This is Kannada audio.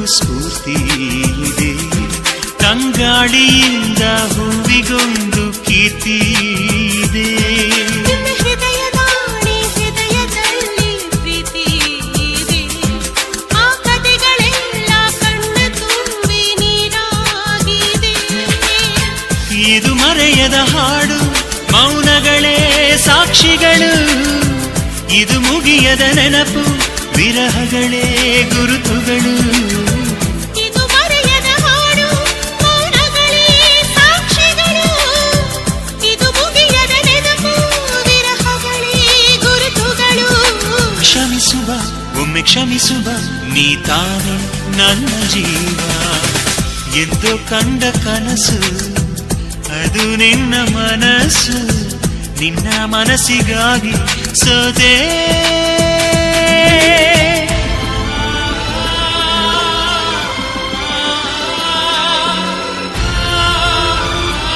ಸ್ಫೂರ್ತಿ ಇದೆ. ತಂಗಾಳಿಯಿಂದ ಹೂವಿಗೊಂದು ಕೀರ್ತಿ ಇದೆ. ಹೃದಯದಲ್ಲಿ ಪ್ರೀತಿ ಇದೆ. ಆ ಕಥೆಗಳೆಲ್ಲ ಕಣ್ಣ ತುಂಬಿ ನೀರಾಗಿದೆ. ಇದು ಮರೆಯದ ಹಾಡು, ಮೌನಗಳೇ ಸಾಕ್ಷಿಗಳು. ಇದು ಮುಗಿಯದ ನೆನಪು, ವಿರಹಗಳೇ ಗುರುತುಗಳು. ಇದು ಮರೆಯದ ಹಾಡು, ಮೌನಗಳೇ ಸಾಕ್ಷಿಗಳು. ಇದು ಮುಗಿಯದ ನೆನಪು, ವಿರಹಗಳೇ ಗುರುತುಗಳು. ಕ್ಷಮಿಸುವ, ಒಮ್ಮೆ ಕ್ಷಮಿಸುವ, ನೀ ತಾನೆ ನನ್ನ ಜೀವ. ಎಂದು ಕಂಡ ಕನಸು ಅದು ನಿನ್ನ ಮನಸ್ಸು. ನಿನ್ನ ಮನಸ್ಸಿಗಾಗಿ ಸೋದೆ.